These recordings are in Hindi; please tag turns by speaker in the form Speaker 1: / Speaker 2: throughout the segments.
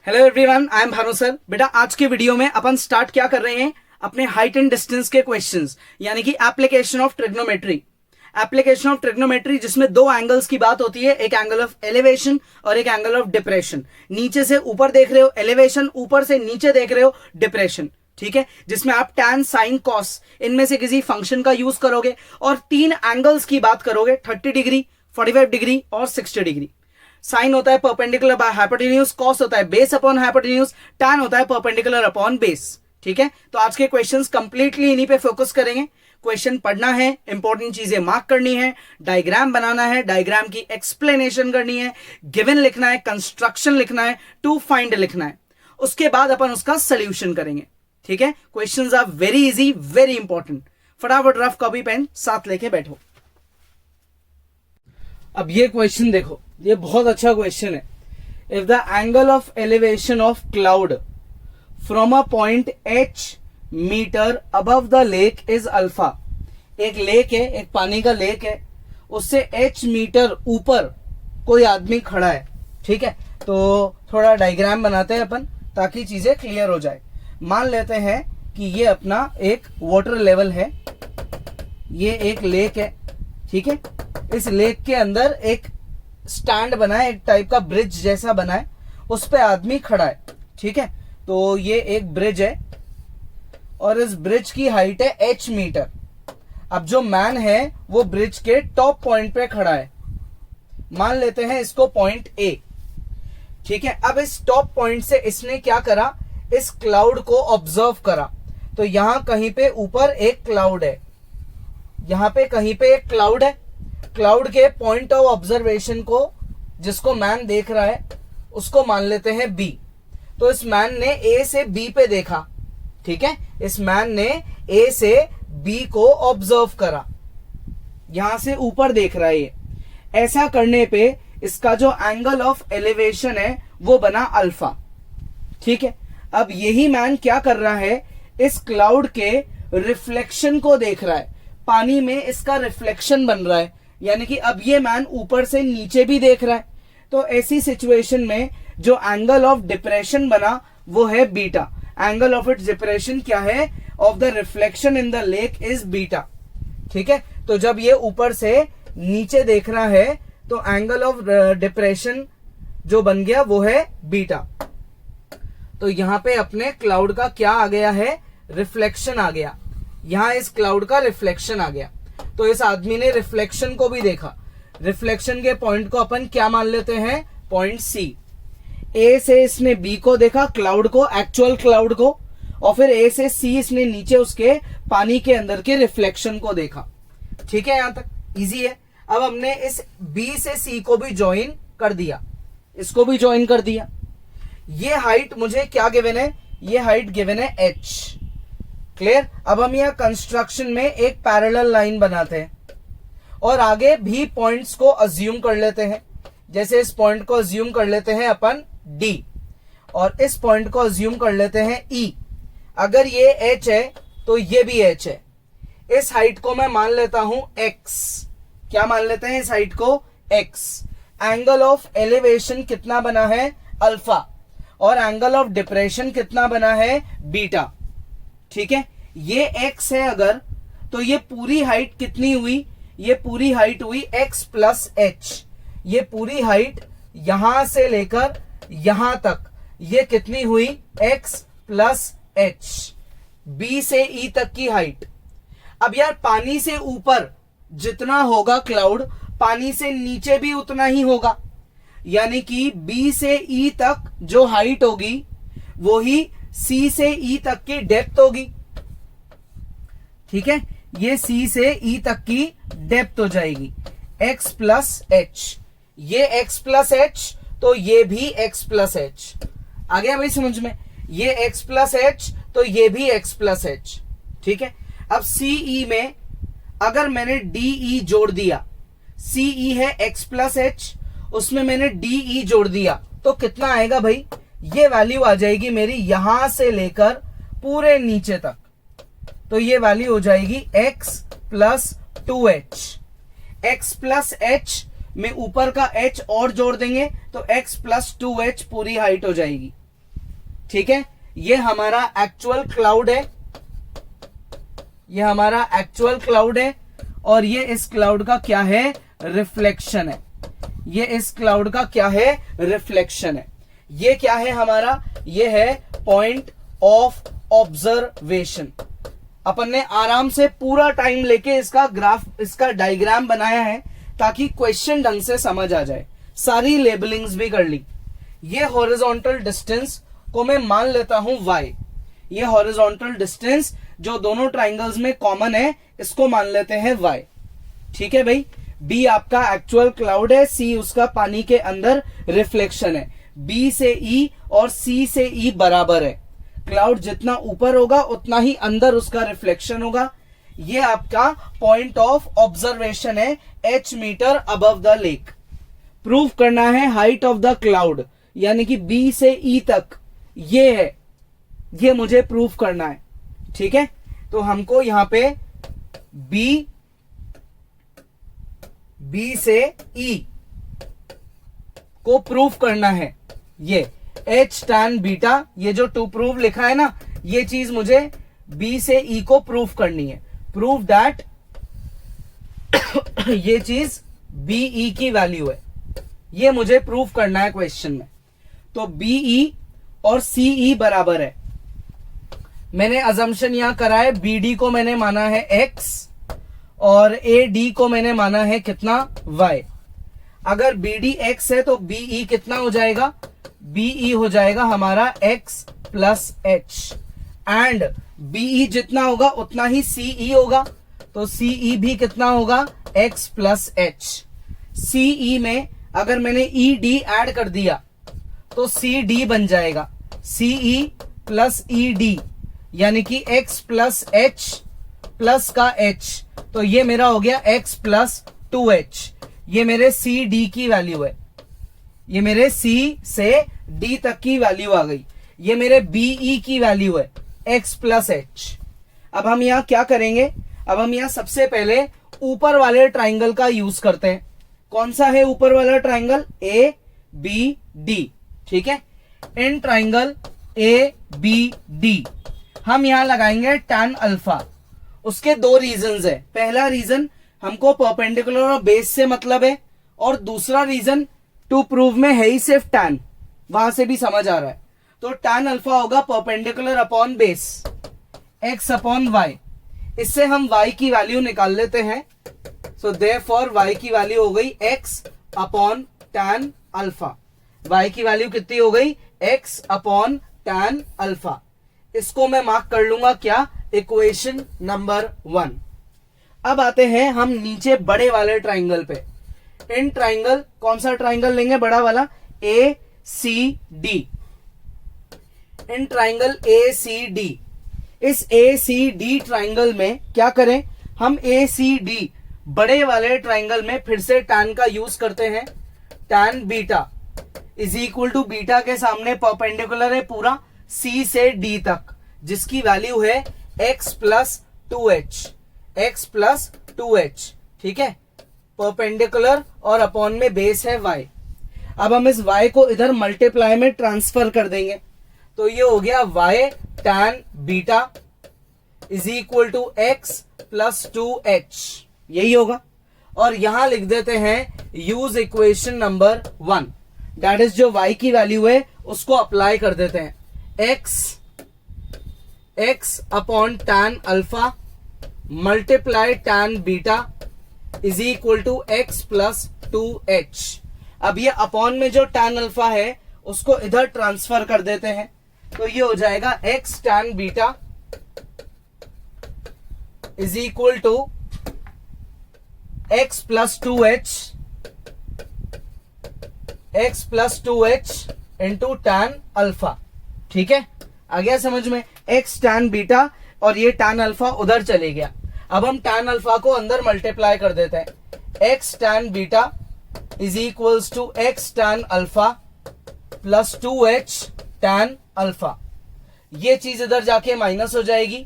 Speaker 1: Hello everyone, I am Bhanu sir. बेटा आज के वीडियो में अपन स्टार्ट क्या कर रहे हैं, अपने हाइट एंड डिस्टेंस के क्वेश्चंस, यानी कि application of trigonometry. Application of trigonometry जिसमें दो एंगल्स की बात होती है, एक एंगल ऑफ एलिवेशन और एक एंगल ऑफ डिप्रेशन। नीचे से ऊपर देख रहे हो एलिवेशन, ऊपर से नीचे देख रहे हो डिप्रेशन। ठीक है, जिसमें आप tan, sin, cos इनमें से किसी फंक्शन का यूज करोगे और तीन एंगल्स की बात करोगे, 30 डिग्री, 45 डिग्री और 60 डिग्री। साइन होता है परपेंडिकुलर बाय हाइपोटेन्यूज, कॉस होता है बेस अपॉन हाइपोटेन्यूज, टैन होता है परपेंडिकुलर अपॉन बेस। ठीक है, तो आज के क्वेश्चंस कंप्लीटली इन्हीं पे फोकस करेंगे। क्वेश्चन पढ़ना है, इंपॉर्टेंट चीजें मार्क करनी है, डायग्राम बनाना है, डायग्राम की एक्सप्लेनेशन करनी है, गिवन लिखना है, कंस्ट्रक्शन लिखना है, टू फाइंड लिखना है। उसके बाद अपन उसका सोल्यूशन करेंगे। ठीक है, questions are very easy, very important. फटाफट रफ कॉपी पेन साथ लेके बैठो। अब ये क्वेश्चन देखो, ये बहुत अच्छा क्वेश्चन है। If the angle of elevation of cloud from a point h metre above the lake is alpha. एक लेक है, एक पानी का लेक है, उससे h मीटर ऊपर कोई आदमी खड़ा है। ठीक है, तो थोड़ा डायग्राम बनाते हैं अपन ताकि चीजें क्लियर हो जाए। मान लेते हैं कि ये अपना एक वाटर लेवल है, ये एक लेक है। ठीक है, इस लेक के अंदर एक स्टैंड बना है, एक टाइप का ब्रिज जैसा बना है, उस पे आदमी खड़ा है। ठीक है, तो ये एक ब्रिज है और इस ब्रिज की हाइट है h मीटर। अब जो मैन है वो ब्रिज के टॉप पॉइंट पे खड़ा है, मान लेते हैं इसको पॉइंट A। ठीक है, अब इस टॉप पॉइंट से इसने क्या करा, इस क्लाउड को ऑब्जर्व करा। तो यहां कहीं पे ऊपर एक क्लाउड है, यहां पे कहीं पे एक क्लाउड है। क्लाउड के पॉइंट ऑफ ऑब्जर्वेशन को, जिसको मैन देख रहा है, उसको मान लेते हैं B। तो इस मैन ने A से B पे देखा। ठीक है, इस मैन ने A से B को ऑब्जर्व करा, यहां से ऊपर देख रहा है ये। ऐसा करने पे इसका जो एंगल ऑफ एलिवेशन है वो बना अल्फा। ठीक है, अब यही मैन क्या कर रहा है, इस क्लाउड के रिफ्लेक्शन को देख रहा है। पानी में इसका रिफ्लेक्शन बन रहा है, यानी कि अब ये मैन ऊपर से नीचे भी देख रहा है। तो ऐसी सिचुएशन में जो एंगल ऑफ डिप्रेशन बना वो है beta. Angle of its depression क्या है, of the reflection in the lake is beta. ठीक है, तो जब ये ऊपर से नीचे देख रहा है तो एंगल ऑफ डिप्रेशन जो बन गया वो है बीटा। तो यहां पे अपने क्लाउड का क्या आ गया है, रिफ्लेक्शन आ गया। यहां इस क्लाउड का रिफ्लेक्शन आ गया, तो इस आदमी ने रिफ्लेक्शन को भी देखा। रिफ्लेक्शन के पॉइंट को अपन क्या मान लेते हैं, पॉइंट C। A से इसने B को देखा, क्लाउड को, एक्चुअल क्लाउड को, और फिर A से C इसने नीचे उसके पानी के अंदर के रिफ्लेक्शन को देखा। ठीक है, यहां तक इजी है। अब हमने इस B से C को भी ज्वाइन कर दिया, इसको भी ज्वाइन कर दिया। ये हाइट मुझे क्या गिवन है, ये हाइट गिवन है h। क्लियर। अब हम यह कंस्ट्रक्शन में एक पैरेलल लाइन बनाते हैं और आगे भी पॉइंट्स को अज्यूम कर लेते हैं। जैसे इस पॉइंट को अज्यूम कर लेते हैं अपन D और इस पॉइंट को अज्यूम कर लेते हैं E। अगर ये h है तो ये भी h है। इस हाइट को मैं मान लेता हूं x। क्या मान लेते हैं इस हाइट को, x। एंगल ऑफ एलिवेशन कितना बना है, अल्फा, और एंगल ऑफ डिप्रेशन कितना बना है, बीटा। ठीक है, ये x है अगर, तो ये पूरी हाइट कितनी हुई, ये पूरी हाइट हुई x प्लस h। ये पूरी हाइट यहां से लेकर यहां तक ये कितनी हुई, x प्लस h। B से E तक की हाइट। अब यार पानी से ऊपर जितना होगा क्लाउड, पानी से नीचे भी उतना ही होगा, यानी कि B से E तक जो हाइट होगी वो ही C से E तक की डेप्थ होगी। ठीक है, ये C से E तक की डेप्थ हो जाएगी, x प्लस h। ये x प्लस h तो ये भी x प्लस h। आ गया भाई समझ में, ये x प्लस h तो ये भी x प्लस h। ठीक है, अब CE में अगर मैंने DE जोड़ दिया, CE है x प्लस h, उसमें मैंने DE जोड़ दिया तो कितना आएगा भाई, ये वैल्यू आ जाएगी मेरी यहां से लेकर पूरे नीचे तक। तो ये वैल्यू हो जाएगी x plus 2h। x plus h में ऊपर का h और जोड़ देंगे तो x प्लस 2h पूरी हाइट हो जाएगी। ठीक है, ये हमारा एक्चुअल क्लाउड है, ये हमारा एक्चुअल क्लाउड है, और ये इस क्लाउड का क्या है, रिफ्लेक्शन है। ये इस क्लाउड का क्या है, रिफ्लेक्शन है। ये क्या है हमारा, ये है पॉइंट ऑफ ऑब्जर्वेशन। अपन ने आराम से पूरा टाइम लेके इसका ग्राफ, इसका डायग्राम बनाया है ताकि क्वेश्चन ढंग से समझ आ जाए। सारी लेबलिंग्स भी कर ली। ये हॉरिजॉन्टल डिस्टेंस को मैं मान लेता हूं y। ये हॉरिजॉन्टल डिस्टेंस जो दोनों ट्राइंगल्स में कॉमन है, इसको मान लेते हैं y। ठीक है भाई, b आपका एक्चुअल क्लाउड है, c उसका पानी के अंदर रिफ्लेक्शन है। b से e और c से e बराबर है। क्लाउड जितना ऊपर होगा उतना ही अंदर उसका रिफ्लेक्शन होगा। ये आपका पॉइंट ऑफ ऑब्जर्वेशन है h metre above the lake. Prove करना है हाइट ऑफ द क्लाउड, यानी कि b से e तक ये है, ये मुझे प्रूव करना है। ठीक है, तो हमको यहां पे b से e को प्रूव करना है। ये h tan बीटा, ये जो टू प्रूव लिखा है ना, ये चीज मुझे b से e को प्रूव करनी है। प्रूव दैट ये चीज be की वैल्यू है, ये मुझे प्रूव करना है क्वेश्चन में। तो be और ce बराबर है। मैंने अजम्पशन यहां करा है, bd को मैंने माना है x और ad को मैंने माना है कितना, y। अगर bd x है तो be कितना हो जाएगा, be हो जाएगा हमारा x plus h, and be जितना होगा उतना ही ce होगा, तो ce भी कितना होगा, x प्लस h। ce में अगर मैंने ed ऐड कर दिया तो cd बन जाएगा, ce प्लस ed, यानी कि x प्लस h प्लस का h, तो ये मेरा हो गया x प्लस 2h। ये मेरे cd की वैल्यू है, ये मेरे c से d तक की वैल्यू आ गई। ये मेरे be की वैल्यू है x प्लस h। अब हम यहां क्या करेंगे, अब हम यहां सबसे पहले ऊपर वाले ट्राइंगल का यूज करते हैं। कौन सा है ऊपर वाला ट्राइंगल, a b d। ठीक है, in triangle a b d हम यहां लगाएंगे tan अल्फा। उसके दो रीजंस है। पहला रीजन हमको परपेंडिकुलर और बेस से मतलब है, और दूसरा रीजन टू प्रूव में है ही सिर्फ tan, वहां से भी समझ आ रहा है। तो tan अल्फा होगा perpendicular upon base, x upon y। इससे हम y की वैल्यू निकाल लेते हैं। सो देयरफॉर y की वैल्यू हो गई x upon tan alpha. y की वैल्यू कितनी हो गई, x अपॉन tan अल्फा। इसको मैं मार्क कर लूंगा क्या, इक्वेशन नंबर 1। अब आते हैं हम नीचे बड़े वाले ट्राइंगल पे। इन ट्राइंगल, कौन सा ट्राइंगल लेंगे, बड़ा वाला, A C D. In triangle A C D, इस ए सी डी ट्राइंगल में क्या करें हम, ए सी डी बड़े वाले ट्राइंगल में फिर से tan का यूज करते हैं। tan beta is equal to, beta के सामने परपेंडिकुलर है पूरा c से d तक, जिसकी वैल्यू है x plus 2h, x plus 2h। ठीक है, परपेंडिकुलर और अपॉन में बेस है y। अब हम इस y को इधर मल्टीप्लाई में ट्रांसफर कर देंगे, तो ये हो गया y tan beta is equal to x plus 2h, यही होगा। और यहां लिख देते हैं use equation number 1, that is जो y की वैल्यू है उसको अप्लाई कर देते हैं। x upon tan alpha multiply tan beta is equal to x plus 2h। अब ये अपॉन में जो tan अल्फा है उसको इधर ट्रांसफर कर देते हैं, तो ये हो जाएगा x tan beta is equal to x plus 2h, x plus 2h into tan alpha. ठीक है, आ गया समझ में, x tan बीटा और ये tan अल्फा उधर चले गया। अब हम tan अल्फा को अंदर मल्टीप्लाई कर देते हैं। x tan beta is equals to x tan alpha plus 2h tan alpha. ये चीज इधर जाके माइनस हो जाएगी।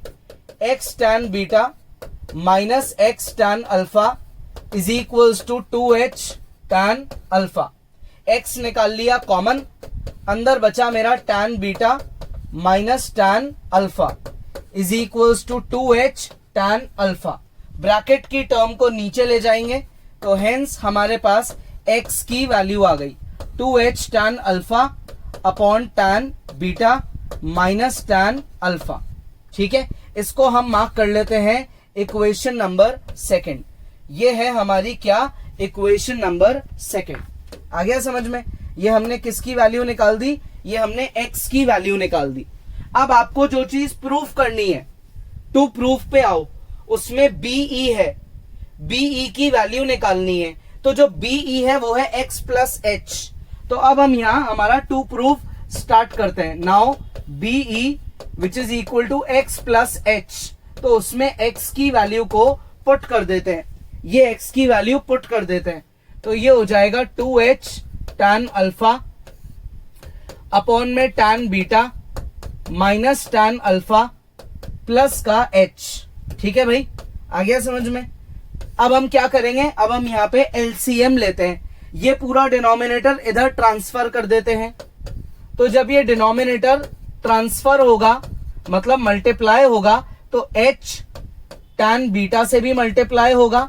Speaker 1: x tan beta minus x tan alpha is equals to 2h tan alpha. x निकाल लिया कॉमन, अंदर बचा मेरा tan beta minus tan alpha is equals to 2h tan alpha. Bracket की टर्म को नीचे ले जाएंगे तो हेंस हमारे पास x की वैल्यू आ गई 2h tan alpha upon tan beta minus tan alpha. ठीक है, इसको हम मार्क कर लेते हैं इक्वेशन नंबर सेकंड। ये है हमारी क्या, इक्वेशन नंबर सेकंड। आ गया समझ में? ये हमने किसकी वैल्यू निकाल दी, ये हमने x की वैल्यू निकाल दी। अब आपको जो चीज प्रूफ करनी है, टू प्रूफ पे आओ, उसमें BE है, BE की वैल्यू निकालनी है। तो जो BE है वो है x प्लस h। तो अब हम यहां हमारा टू प्रूफ स्टार्ट करते हैं। Now BE which is equal to x plus h, तो उसमें x की वैल्यू को पुट कर देते हैं, ये x की वैल्यू पुट कर देते हैं। तो ये हो जाएगा 2h tan अल्फा अपॉन में tan beta minus tan alpha plus का h। ठीक है भाई, आ गया समझ में? अब हम क्या करेंगे, अब हम यहाँ पे LCM लेते हैं, ये पूरा डिनोमिनेटर इधर ट्रांसफर कर देते हैं। तो जब ये डिनोमिनेटर ट्रांसफर होगा मतलब मल्टीप्लाई होगा तो h tan बीटा से भी मल्टीप्लाई होगा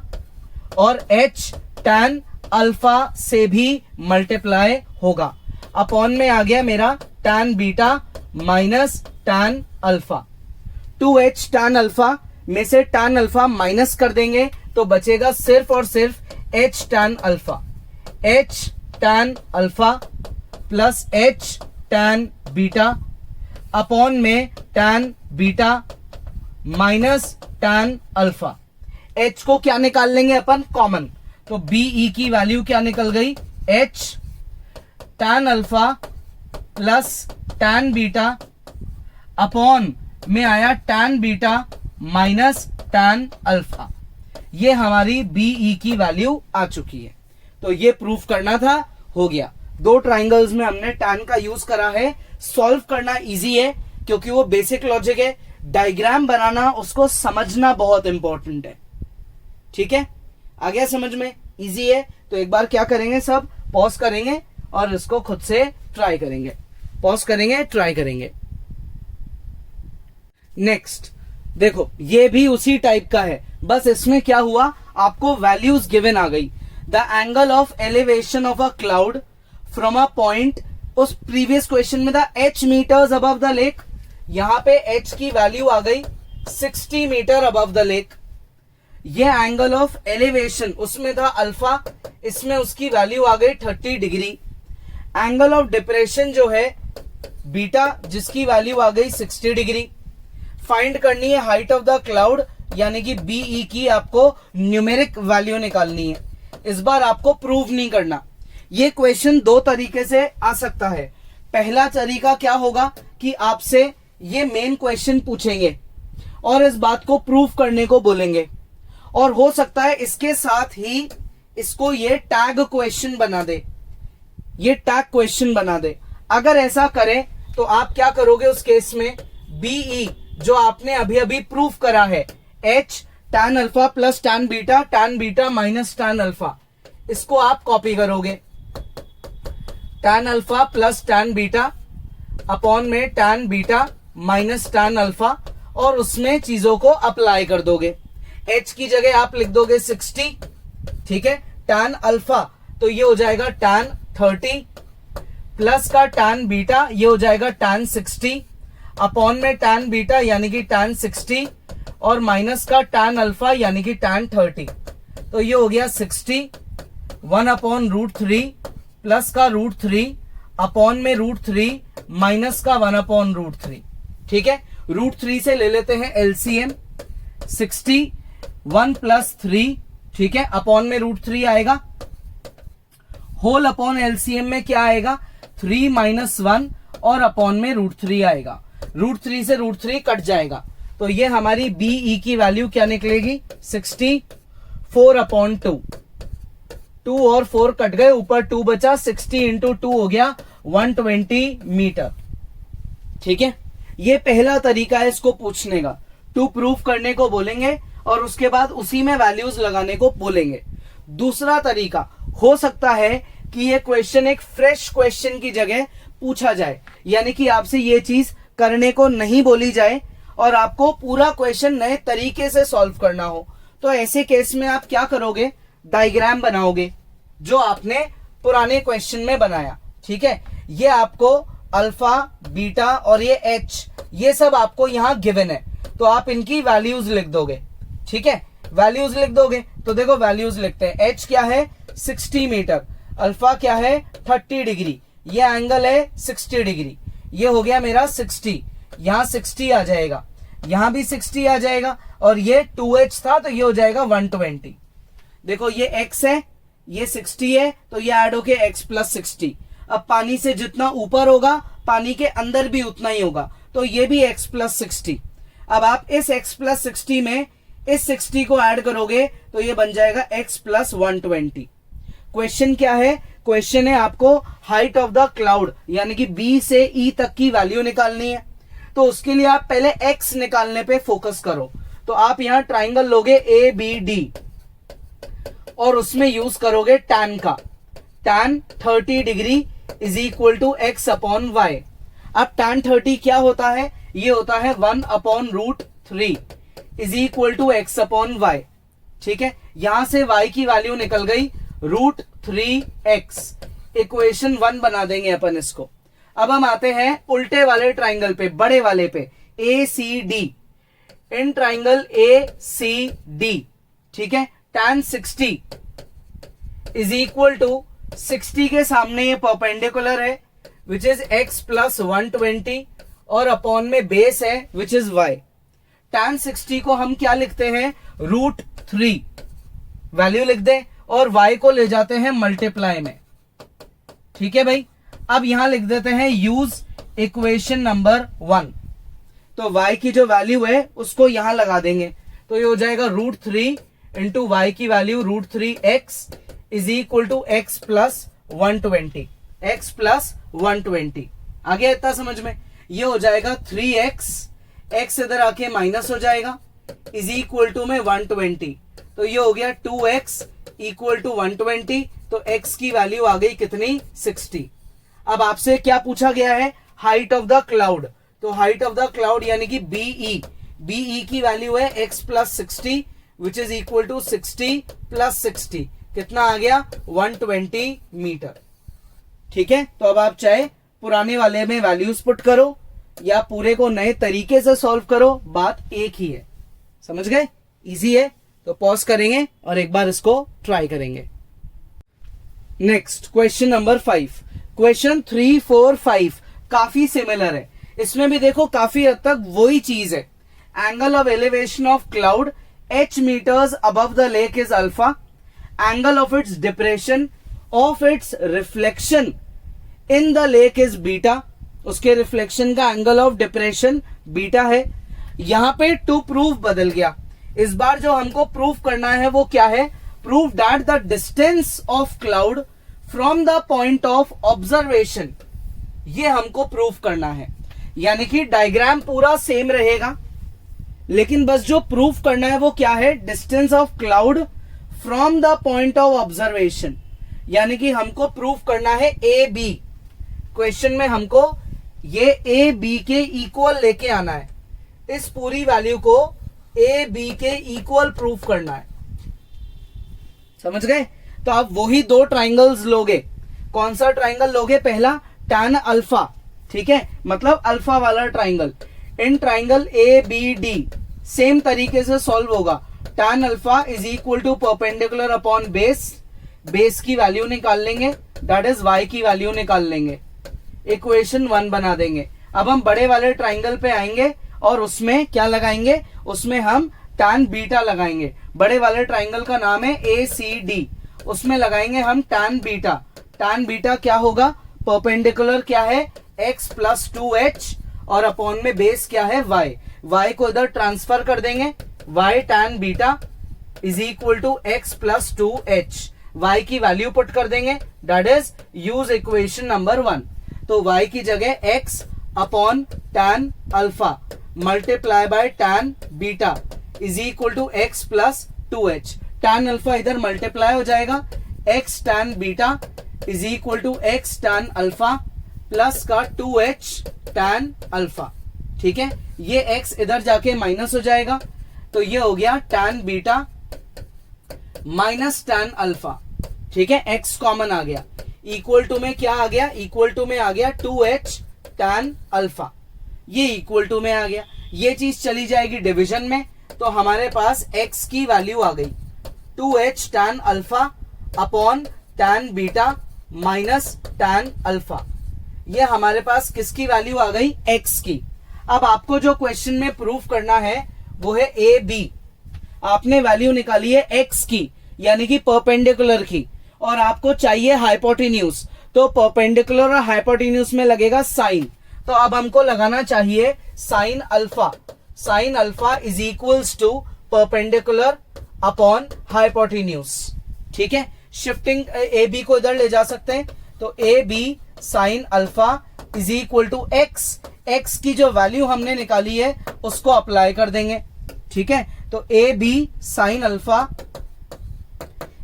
Speaker 1: और h tan अल्फा से भी मल्टीप्लाई होगा। अपॉन में आ गया मेरा tan beta minus tan alpha. 2h tan alpha में से tan अल्फा माइनस कर देंगे तो बचेगा सिर्फ और सिर्फ h tan alpha. h tan alpha plus h tan beta upon में tan beta minus tan alpha. h को क्या निकाल लेंगे अपन, कॉमन। तो BE की वैल्यू क्या निकल गई, h tan alpha plus tan beta upon में आया tan beta minus tan alpha. ये हमारी BE की वैल्यू आ चुकी है। तो ये प्रूफ करना था, हो गया। दो ट्राइंगल्स में हमने tan का यूज करा है। सॉल्व करना इजी है क्योंकि वो बेसिक लॉजिक है। डायग्राम बनाना, उसको समझना बहुत इंपॉर्टेंट है। ठीक है, आ गया समझ में? इजी है। तो एक बार क्या करेंगे, सब पॉज करेंगे और इसको खुद से ट्राई करेंगे। पॉज करेंगे, ट्राई करेंगे। नेक्स्ट देखो, ये भी उसी टाइप का है, बस इसमें क्या हुआ, आपको वैल्यूज गिवन आ गई। The angle of elevation of a cloud from a point, उस प्रीवियस क्वेश्चन में था h metres above the lake, यहां पे h की वैल्यू आ गई 60 मीटर अबव द लेक। ये एंगल ऑफ एलिवेशन, उसमें था अल्फा, इसमें उसकी वैल्यू आ गई 30 डिग्री। एंगल ऑफ डिप्रेशन जो है बीटा, जिसकी वैल्यू आ गई 60 डिग्री। फाइंड करनी है हाइट ऑफ द क्लाउड, यानी कि BE की आपको न्यूमेरिक वैल्यू निकालनी है। इस बार आपको प्रूव नहीं करना। ये क्वेश्चन दो तरीके से आ सकता है। पहला तरीका क्या होगा कि आपसे ये मेन क्वेश्चन पूछेंगे और इस बात को प्रूव करने को बोलेंगे, और हो सकता है इसके साथ ही इसको ये टैग क्वेश्चन बना दे, ये टैग क्वेश्चन बना दे। अगर ऐसा करें तो आप क्या करोगे उस केस में, BE जो आपने अभी अभी प्रूफ करा है, h tan alpha plus tan beta minus tan alpha, इसको आप कॉपी करोगे। tan alpha plus tan beta upon में tan beta minus tan alpha, और उसमें चीजों को अप्लाई कर दोगे। h की जगह आप लिख दोगे 60, ठीक है। tan अल्फा तो ये हो जाएगा tan 30 प्लस का tan बीटा, ये हो जाएगा tan 60 अपॉन में tan बीटा यानी कि tan 60 और माइनस का tan अल्फा यानी कि tan 30। तो ये हो गया 60 1 अपॉन √3 प्लस का √3 अपॉन में √3 माइनस का 1 अपॉन √3। ठीक है, √3 से ले लेते हैं LCM। 60 1 प्लस 3, ठीक है, अपॉन में √3 आएगा। होल अपॉन LCM में क्या आएगा, 3 माइनस 1 और अपॉन में √3 आएगा। √3 से √3 कट जाएगा, तो ये हमारी BE की वैल्यू क्या निकलेगी, 60 4 अपॉन 2। 2 और 4 कट गए, ऊपर 2 बचा, 60 इंटू 2 हो गया 120 मीटर। ठीक है, ये पहला तरीका है इसको पूछने का। टू प्रूफ करने को बोलेंगे और उसके बाद उसी में वैल्यूज लगाने को बोलेंगे। दूसरा तरीका हो सकता है कि ये क्वेश्चन एक फ्रेश क्वेश्चन की जगह पूछा जाए, यानी कि आपसे ये चीज करने को नहीं बोली जाए और आपको पूरा क्वेश्चन नए तरीके से सॉल्व करना हो, तो ऐसे केस में आप क्या करोगे, डायग्राम बनाओगे जो आपने पुराने क्वेश्चन में बनाया। ठीक है, ये आपको अल्फा, बीटा और ये एच, ये सब आपको यहां गिवन है, तो आप इनकी वैल्यूज लिख दोगे। ठीक है, वैल्यूज लिख दोगे, तो देखो वैल्यूज लिखते हैं। एच क्या है 60 मीटर, अल्फा क्या है 30 डिग्री, ये एंगल है 60 डिग्री, ये हो गया मेरा 60, यहां 60 आ जाएगा, यहां भी 60 आ जाएगा, और ये 2h था तो ये हो जाएगा 120। देखो ये x है, ये 60 है, तो ये ऐड होके x प्लस 60। अब पानी से जितना ऊपर होगा पानी के अंदर भी उतना ही होगा, तो ये भी x प्लस 60। अब आप इस x प्लस 60 में इस 60 को ऐड करोगे तो ये बन जाएगा x प्लस 120। क्वेश्चन क्या है, क्वेश्चन है आपको हाइट ऑफ द क्लाउड यानी कि b से e तक की वैल्यू निकालनी है, तो उसके लिए आप पहले x निकालने पे फोकस करो। तो आप यहां ट्राइंगल लोगे ABD और उसमें यूज करोगे tan का, tan 30 degree is equal to x upon y. अब tan 30 क्या होता है, ये होता है 1 upon root 3 is equal to x upon y. ठीक है, यहां से y की वैल्यू निकल गई रूट 3x, इक्वेशन 1 बना देंगे अपन इसको। अब हम आते हैं उल्टे वाले ट्राइंगल पे, बड़े वाले पे, ACD। इन ट्राइंगल ACD, ठीक है, tan 60 इज इक्वल टू 60 के सामने ये परपेंडिकुलर है विच इज x प्लस 120 और अपॉन में बेस है विच इज y। tan 60 को हम क्या लिखते हैं, रूट 3 वैल्यू लिख दें और y को ले जाते हैं मल्टीप्लाई में। ठीक है भाई, अब यहां लिख देते हैं यूज इक्वेशन नंबर 1। तो y की जो वैल्यू है उसको यहां लगा देंगे, तो ये हो जाएगा रूट 3 इंटू वाई की value root 3x is equal to x plus 120, x plus 120। आ गया इतना समझ में, ये हो जाएगा 3x, x इधर आके माइनस हो जाएगा इज इक्वल टू में 120, तो ये हो गया 2x इक्वल टू 120, तो x की वैल्यू आ गई कितनी 60। अब आपसे क्या पूछा गया है, हाइट ऑफ द क्लाउड, तो हाइट ऑफ द क्लाउड यानी कि BE की वैल्यू है x plus 60 which is equal to 60 plus 60, कितना आ गया 120 मीटर। ठीक है, तो अब आप चाहे पुराने वाले में वैल्यूज पुट करो या पूरे को नए तरीके से सॉल्व करो, बात एक ही है। समझ गए, इजी है। तो पॉज करेंगे और एक बार इसको ट्राई करेंगे। नेक्स्ट क्वेश्चन नंबर 5, क्वेश्चन 3, 4, 5 काफी सिमिलर है, इसमें भी देखो काफी हद तक वही चीज है। Angle of elevation of cloud h meters above the lake is alpha, angle of its depression of its reflection in the lake is beta, उसके रिफ्लेक्शन का एंगल ऑफ डिप्रेशन बीटा है। यहां पे टू प्रूफ बदल गया, इस बार जो हमको प्रूफ करना है वो क्या है, proof that the distance of cloud from the point of observation, ये हमको प्रूफ करना है। यानी कि डायग्राम पूरा सेम रहेगा, लेकिन बस जो प्रूफ करना है वो क्या है, distance of cloud from the point of observation. यानी कि हमको प्रूफ करना है ए बी, क्वेश्चन में हमको ये ए बी के इक्वल लेके आना है, इस पूरी वैल्यू को ए बी के इक्वल प्रूफ करना है। समझ गए, तो आप वही दो ट्राइंगल्स लोगे। कौन सा ट्राइंगल लोगे, पहला tan अल्फा, ठीक है, मतलब अल्फा वाला ट्राइंगल। इन triangle A B D same तरीके से सॉल्व होगा। tan alpha is equal to perpendicular upon base, base की वैल्यू निकाल लेंगे, दैट इज y की वैल्यू निकाल लेंगे, इक्वेशन 1 बना देंगे। अब हम बड़े वाले ट्राइंगल पे आएंगे और उसमें क्या लगाएंगे, उसमें हम tan बीटा लगाएंगे। बड़े वाले ट्राइंगल का नाम है ACD, उसमें लगाएंगे हम tan बीटा। tan बीटा क्या होगा, परपेंडिकुलर क्या है x प्लस 2h और अपॉन में बेस क्या है y, y को इधर ट्रांसफर कर देंगे, y tan beta is equal to x plus 2h, y की वैल्यू पुट कर देंगे, that is use equation number 1। तो y की जगह x upon tan alpha multiply by tan beta is equal to x plus 2h। tan alpha इधर मल्टीप्लाई हो जाएगा, x tan beta is equal to x tan alpha plus का 2h tan अल्फा। ठीक है, ये x इधर जाके माइनस हो जाएगा, तो ये हो गया tan beta minus tan alpha. ठीक है, x कॉमन आ गया, इक्वल टू में क्या आ गया, इक्वल टू में आ गया 2h tan अल्फा, ये इक्वल टू में आ गया, ये चीज चली जाएगी डिवीजन में, तो हमारे पास x की वैल्यू आ गई 2h tan alpha upon tan beta minus tan alpha. ये हमारे पास किसकी वैल्यू आ गई, x की। अब आपको जो क्वेश्चन में प्रूफ करना है वो है ए बी। आपने वैल्यू निकाली है x की, यानी कि परपेंडिकुलर की, और आपको चाहिए हाइपोटेन्यूज, तो परपेंडिकुलर और हाइपोटेन्यूज में लगेगा साइन, तो अब हमको लगाना चाहिए sine alpha. Sine alpha is equals to perpendicular upon hypotenuse. ठीक है, शिफ्टिंग ए बी को इधर ले जा सकते हैं, तो A B sine alpha is equal to x. X की जो वैल्यू हमने निकाली है उसको अप्लाई कर देंगे। ठीक है, तो A B sine alpha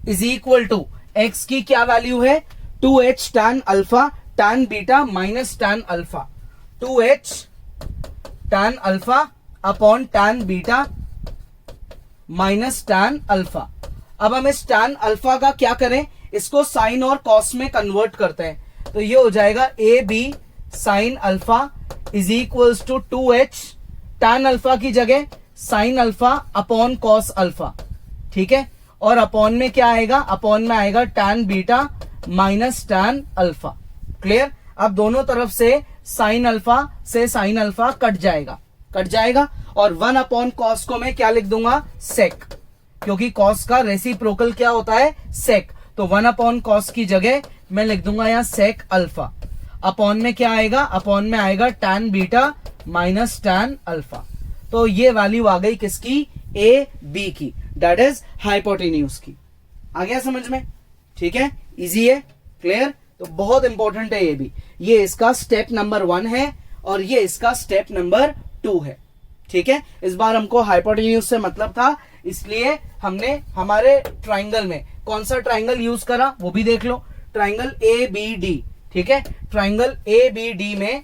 Speaker 1: is equal to x की क्या वैल्यू है, 2h tan alpha tan beta minus tan alpha, 2h tan alpha upon tan beta minus tan alpha. अब हम इस tan अल्फा का क्या करें, इसको साइन और कॉस में कन्वर्ट करते हैं, तो ये हो जाएगा A B sine alpha is equals to 2h tan alpha की जगह sine alpha upon cos alpha. ठीक है, और अपॉन में क्या आएगा, अपॉन में आएगा tan beta minus tan alpha. Clear. अब दोनों तरफ से साइन अल्फा कट जाएगा, और 1 अपॉन कॉस को मैं क्या लिख दूंगा, सेक, क्योंकि कॉस का रेसिप्रोकल क्या होता है, सेक, तो 1 अपॉन कॉस की जगह मैं लिख दूंगा यहां सेक अल्फा। अपॉन में क्या आएगा, अपॉन में आएगा tan beta minus tan alpha. तो ये वैल्यू आ गई किसकी, ए बी की, दैट इज हाइपोटेन्यूज की। आ गया समझ में। ठीक है, इजी है, क्लियर। तो बहुत इंपॉर्टेंट है ये भी, ये इसका स्टेप नंबर 1 है और ये इसका स्टेप नंबर 2 है। ठीक है, इस बार हमको हाइपोटेन्यूज से मतलब था, इसलिए हमने हमारे ट्राइंगल में कौन सा ट्राइंगल यूज करा वो भी देख लो, ट्राइंगल ए बी डी। ठीक है, ट्राइंगल ए बी डी में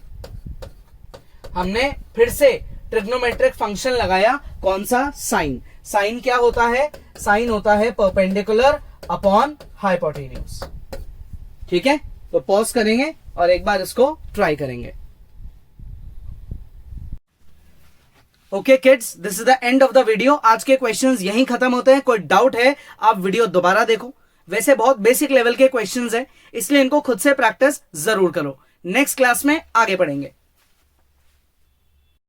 Speaker 1: हमने फिर से ट्रिग्नोमेट्रिक फंक्शन लगाया, कौन सा, साइन। साइन क्या होता है, साइन होता है परपेंडिकुलर अपॉन हाइपोटेन्यूज। ठीक है, तो पॉज करेंगे और एक बार इसको ट्राई करेंगे। Okay kids, this is the end of the video. आज के क्वेश्चंस यहीं खत्म होते हैं। कोई डाउट है आप वीडियो दोबारा देखो, वैसे बहुत बेसिक लेवल के क्वेश्चंस हैं, इसलिए इनको खुद से प्रैक्टिस जरूर करो। नेक्स्ट क्लास में आगे बढ़ेंगे।